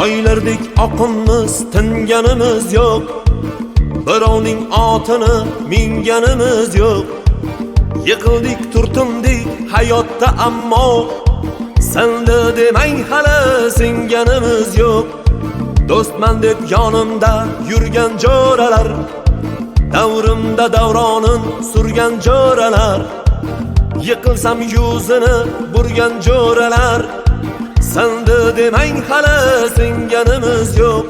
Soylardek oqimiz tinganimiz yo'q. Birovning otini minganimiz yo'q. Yiqildik, turtindik hayotda ammo senda demang hali singanimiz yo'q. Do'stman deb yonimda yurgan jo'ralar, davrimda davronin surgan jo'ralar, yiqilsam yuzini burgan jo'ralar, senda demang hali singanimiz yo'q.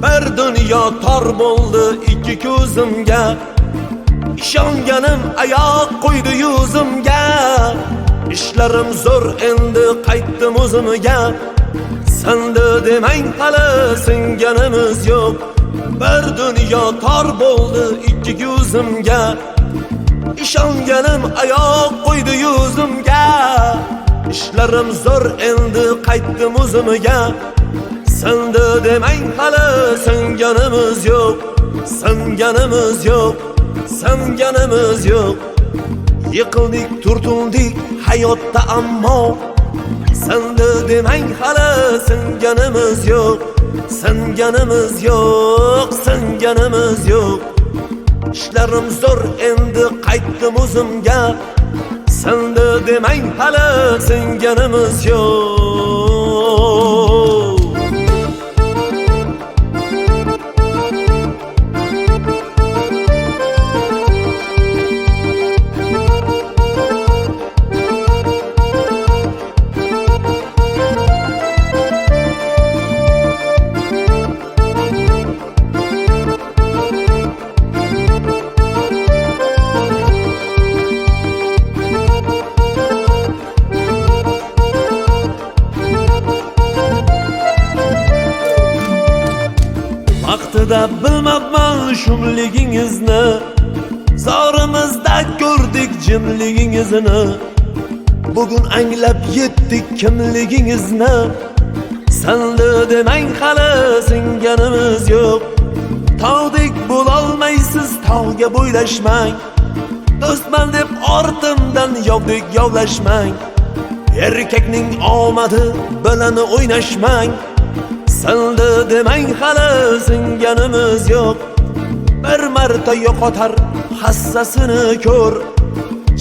Bir dunyo tor bo'ldi ikki ko'zimga, ishonganim oyoq qo'ydi yuzimga. Ishlarim zo'r endi qaytdim o'zimga, senda demang hali singanimiz yo'q. Bir dunyo tor bo'ldi ikki ko'zimga, ishonganim oyoq qo'ydi yuzimga. Ishlarim zo'r endi qaytdim o'zimga, senda demang hali singanimiz yo'q. Singanimiz yo'q, singanimiz yo'q. Yiqildik, turtindik hayotda ammo senda demang hali singanimiz yo'q. Singanimiz yo'q, singanimiz yo'q. Ishlarim zo'r endi qaytdim o'zimga, senda demang hali singanimiz yo'q. Vaqtida bilmabman shumligingizni, zorimizda ko'rdik jimligingizni. Bugun anglab yetdik kimligingizni, senda demang hali singanimiz yo'q. Tog'dek bo'lolmaysiz, tog'ga bo'ylashmang. Do'stman deb ortimdan yovdek yovlashmang. Erkakning omadi bilan o'ynashmang. Senda demang hali singanimiz yo'q. Bir marta yo'qotar hassasini ko'r.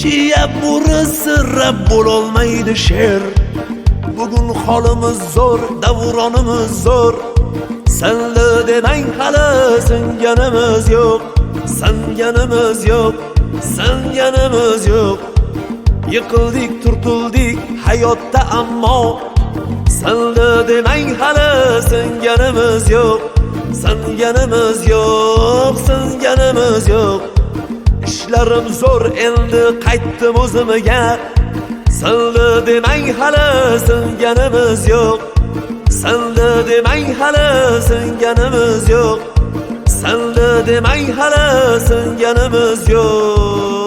Chiya burisi rab bo'lolmaydi sher. Bugun holimiz zo'r, davronimiz zo'r. Senda demang hali singanimiz yo'q. Singanimiz yo'q, singanimiz yo'q. Yiqildik, turtildik hayotda ammo senda demang hali singanimiz yo'q. Singanimiz yo'q, singanimiz yo'q. Ishlarim zo'r endi qaytdim o'zimga, senda demang hali singanimiz yo'q. Senda demang hali singanimiz yo'q. Senda demang hali singanimiz yo'q.